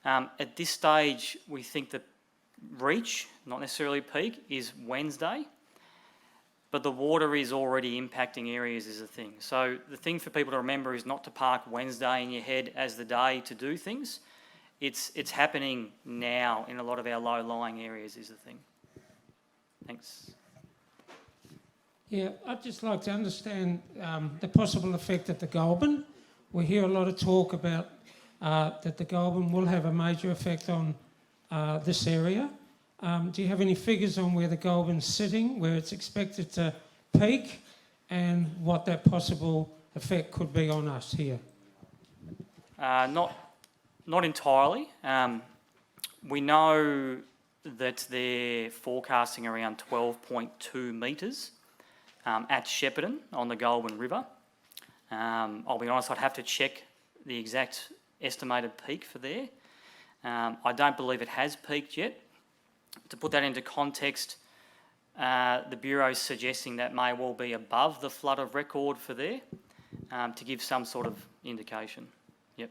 [SPEAKER 3] At this stage, we think the reach, not necessarily peak, is Wednesday. But the water is already impacting areas is the thing. So the thing for people to remember is not to park Wednesday in your head as the day to do things. It's happening now in a lot of our low-lying areas is the thing. Thanks.
[SPEAKER 15] Yeah, I'd just like to understand the possible effect at the Goulburn. We hear a lot of talk about that the Goulburn will have a major effect on this area. Do you have any figures on where the Goulburn's sitting, where it's expected to peak, and what that possible effect could be on us here?
[SPEAKER 3] Not entirely. We know that they're forecasting around 12.2 metres at Shepparton on the Goulburn River. I'll be honest, I'd have to check the exact estimated peak for there. I don't believe it has peaked yet. To put that into context, the Bureau is suggesting that may well be above the flood of record for there, to give some sort of indication. Yep.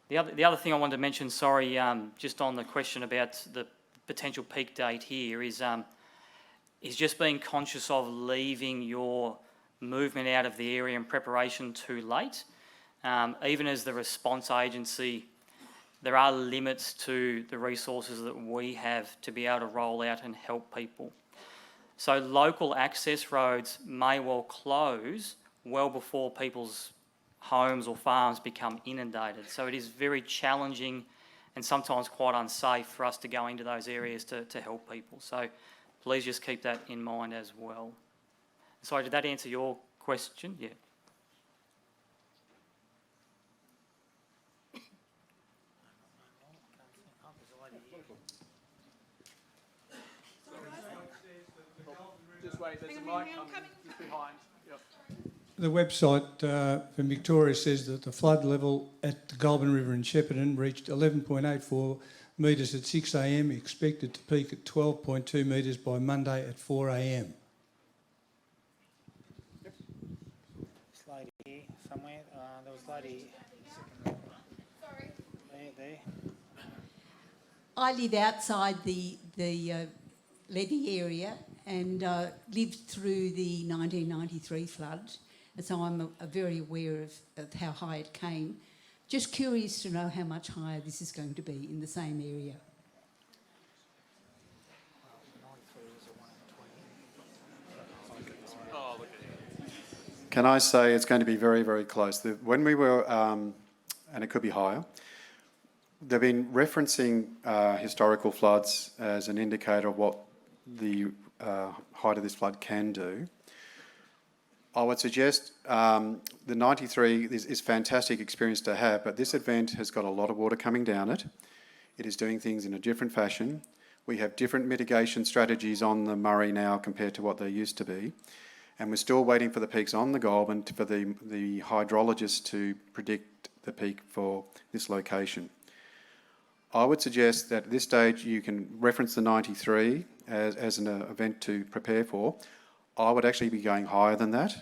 [SPEAKER 3] The other thing I wanted to mention, sorry, just on the question about the potential peak date here is just being conscious of leaving your movement out of the area in preparation too late. Even as the response agency, there are limits to the resources that we have to be able to roll out and help people. So local access roads may well close well before people's homes or farms become inundated. So it is very challenging and sometimes quite unsafe for us to go into those areas to help people. So please just keep that in mind as well. Sorry, did that answer your question? Yeah.
[SPEAKER 8] Just wait, there's a mic coming just behind. Yep.
[SPEAKER 16] The website from Victoria says that the flood level at the Goulburn River in Shepparton reached 11.84 metres at 6 a.m, expected to peak at 12.2 metres by Monday at 4 a.m.
[SPEAKER 1] This lady here somewhere, there was a lady... Sorry. There.
[SPEAKER 17] I live outside the levee area and lived through the 1993 flood, and so I'm very aware of how high it came. Just curious to know how much higher this is going to be in the same area.
[SPEAKER 8] Oh, look at
[SPEAKER 2] Can I say it's going to be very, very close? When we were, and it could be higher, they've been referencing historical floods as an indicator of what the height of this flood can do. I would suggest the 93 is fantastic experience to have, but this event has got a lot of water coming down it. It is doing things in a different fashion. We have different mitigation strategies on the Murray now compared to what they used to be. And we're still waiting for the peaks on the Goulburn for the hydrologists to predict the peak for this location. I would suggest that at this stage you can reference the 93 as an event to prepare for. I would actually be going higher than that,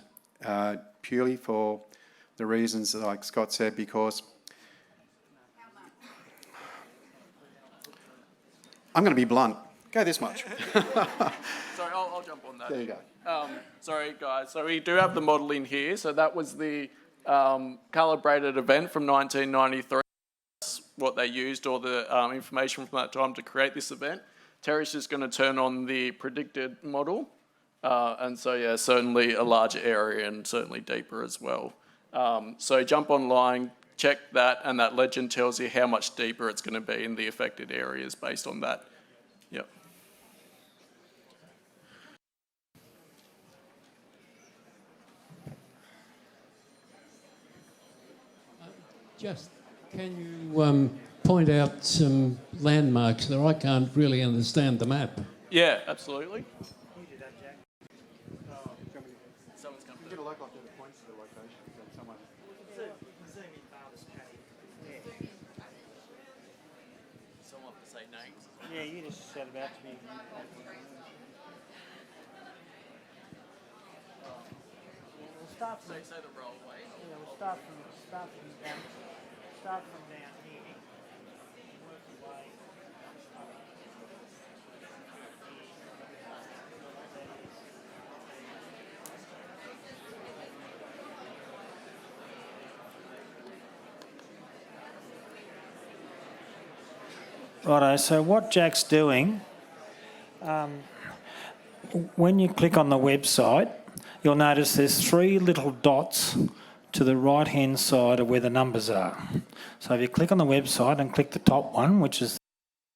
[SPEAKER 2] purely for the reasons that, like Scott said, because I'm going to be blunt. Go this much.
[SPEAKER 8] Sorry, I'll jump on that.
[SPEAKER 2] There you go.
[SPEAKER 8] Sorry, guys. So we do have the model in here. So that was the calibrated event from 1993. That's what they used, all the information from that time to create this event. Terry's just going to turn on the predicted model. And so, yeah, certainly a larger area and certainly deeper as well. So jump online, check that, and that legend tells you how much deeper it's going to be in the affected areas based on that. Yep.
[SPEAKER 18] Just, can you point out some landmarks that I can't really understand the map?
[SPEAKER 8] Yeah, absolutely.
[SPEAKER 1] Yeah, you just said about to be. We'll start from.
[SPEAKER 8] Say the rollway.
[SPEAKER 1] Yeah, we'll start from down here. Work your way. Righto, so what Jack's doing, when you click on the website, you'll notice there's 3 little dots to the right-hand side of where the numbers are. So if you click on the website and click the top one, which is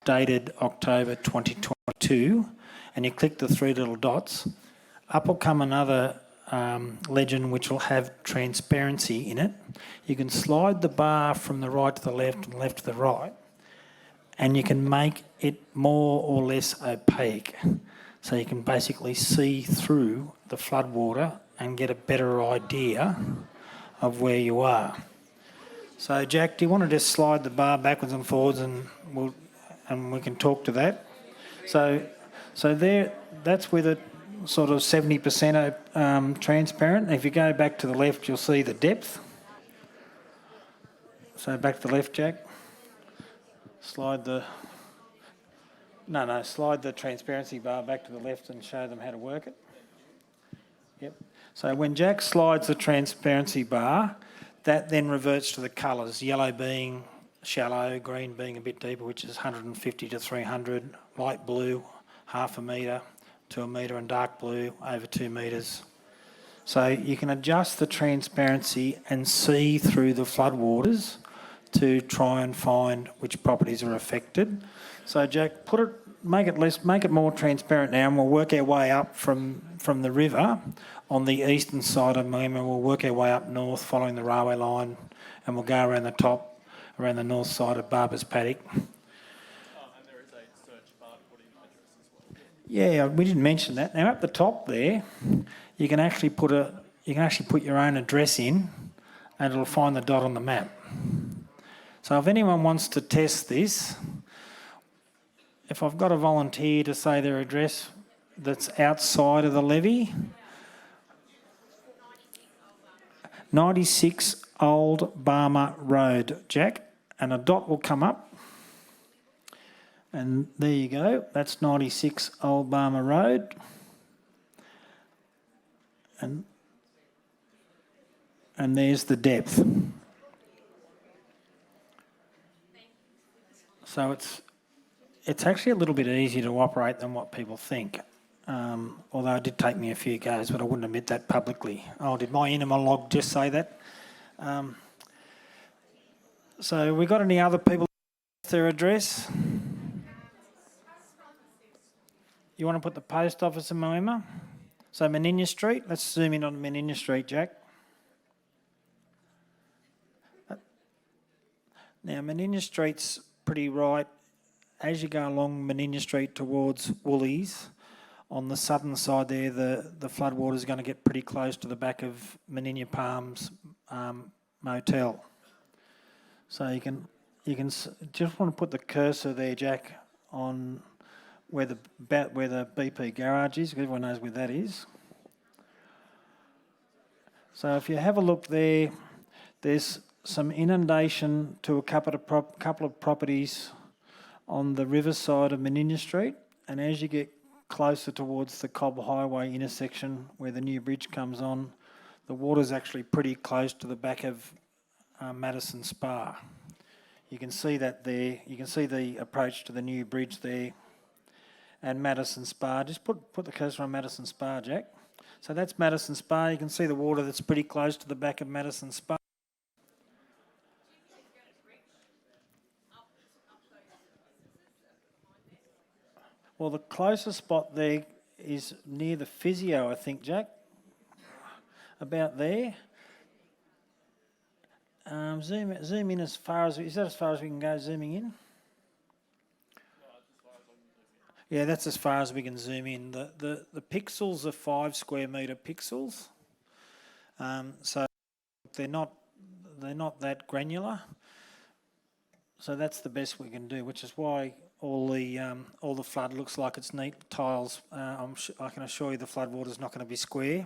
[SPEAKER 1] dated October 2022, and you click the 3 little dots, up will come another legend which will have transparency in it. You can slide the bar from the right to the left and left to the right, and you can make it more or less opaque. So you can basically see through the floodwater and get a better idea of where you are. So Jack, do you want to just slide the bar backwards and forwards and we can talk to that? So there, that's with it sort of 70% transparent. If you go back to the left, you'll see the depth. So back to the left, Jack. Slide the transparency bar back to the left and show them how to work it. Yep. So when Jack slides the transparency bar, that then reverts to the colours, yellow being shallow, green being a bit deeper, which is 150 to 300, light blue, half a metre to a metre, and dark blue over 2 metres. So you can adjust the transparency and see through the floodwaters to try and find which properties are affected. So Jack, make it more transparent now, and we'll work our way up from the river on the eastern side of Moama. We'll work our way up north following the railway line, and we'll go around the top, around the north side of Barber's Paddock.
[SPEAKER 8] And there is a search bar to put in address as well.
[SPEAKER 1] Yeah, we didn't mention that. Now at the top there, you can actually put your own address in, and it'll find the dot on the map. So if anyone wants to test this, if I've got a volunteer to say their address that's outside of the levee, 96 Old Barmer Road, Jack, and a dot will come up. And there you go, that's 96 Old Barmer Road. And there's the depth. So it's actually a little bit easier to operate than what people think. although it did take me a few goes, but I wouldn't admit that publicly. Oh, did my inner monologue just say that? So we got any other people with their address? You want to put the post office in Moama? So Menina Street, let's zoom in on Menina Street, Jack. Now Menina Street's pretty right. As you go along Menina Street towards Woolies, on the southern side there, the floodwater is going to get pretty close to the back of Menina Palms Motel. So you can just want to put the cursor there, Jack, on where the BP garage is, because everyone knows where that is. So if you have a look there, there's some inundation to a couple of properties on the riverside of Menina Street, and as you get closer towards the Cobb Highway intersection where the new bridge comes on, the water's actually pretty close to the back of Madison Spa. You can see that there. You can see the approach to the new bridge there and Madison Spa. Just put the cursor on Madison Spa, Jack. So that's Madison Spa. You can see the water that's pretty close to the back of Madison Spa. Well, the closest spot there is near the physio, I think, Jack. About there. Zoom in as far as... Is that as far as we can go, zooming in? Yeah, that's as far as we can zoom in. The pixels are 5 square metre pixels. So they're not that granular. So that's the best we can do, which is why all the flood looks like it's neat tiles. I can assure you the flood water is not going to be square.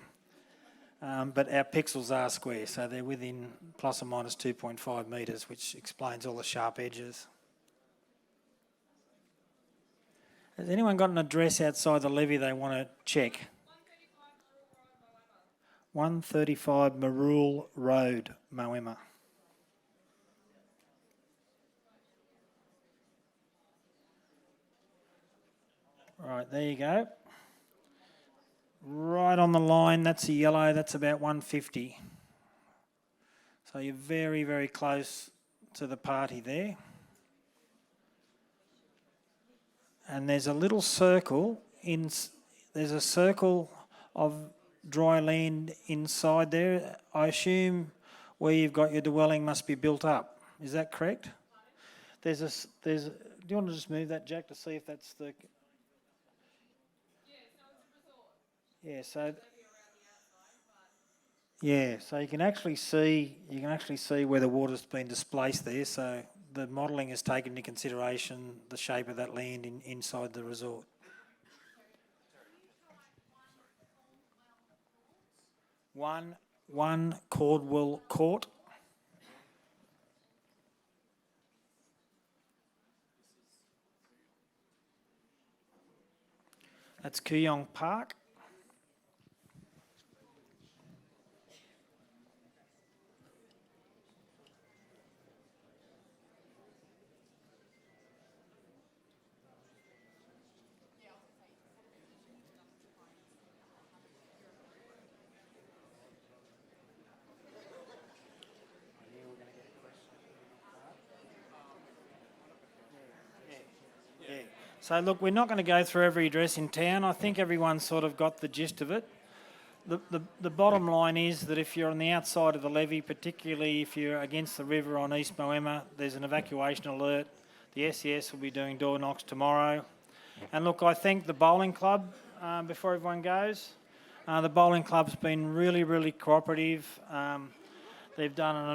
[SPEAKER 1] But our pixels are square, so they're within plus or minus 2.5 metres, which explains all the sharp edges. Has anyone got an address outside the levee they want to check? 135 Marule Road, Moama. Right, there you go. Right on the line, that's a yellow, that's about 150. So you're very, very close to the party there. And there's a little circle, there's a circle of dry land inside there. I assume where you've got your dwelling must be built up. Is that correct? Do you want to just move that, Jack, to see if that's the... Yeah, so you can actually see where the water's been displaced there. So the modelling has taken into consideration the shape of that land inside the resort. One Cordwell Court. That's Kooyong Park. So look, we're not going to go through every address in town. I think everyone's sort of got the gist of it. The bottom line is that if you're on the outside of the levee, particularly if you're against the river on East Moama, there's an evacuation alert. The SES will be doing door knocks tomorrow. And look, I thank the bowling club before everyone goes. The bowling club's been really, really cooperative. They've done an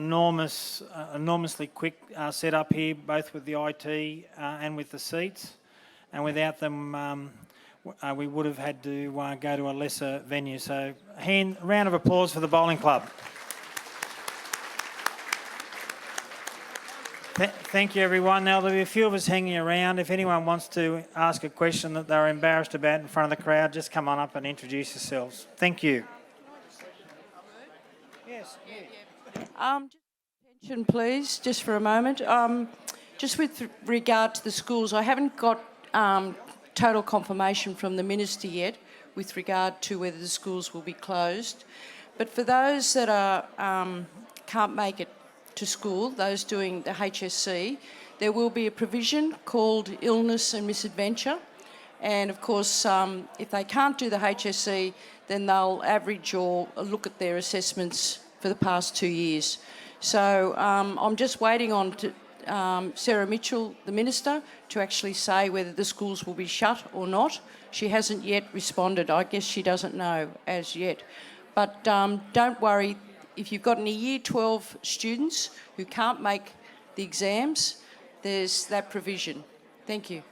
[SPEAKER 1] enormously quick setup here, both with the IT and with the seats. And without them, we would have had to go to a lesser venue. So round of applause for the bowling club. Thank you, everyone. Now, there'll be a few of us hanging around. If anyone wants to ask a question that they're embarrassed about in front of the crowd, just come on up and introduce yourselves. Thank you. Yes.
[SPEAKER 19] Attention, please, just for a moment. Just with regard to the schools, I haven't got total confirmation from the Minister yet with regard to whether the schools will be closed. But for those that can't make it to school, those doing the HSC, there will be a provision called illness and misadventure. And of course, if they can't do the HSC, then they'll average or look at their assessments for the past 2 years. So I'm just waiting on Sarah Mitchell, the Minister, to actually say whether the schools will be shut or not. She hasn't yet responded. I guess she doesn't know as yet. But don't worry, if you've got any Year 12 students who can't make the exams, there's that provision. Thank you.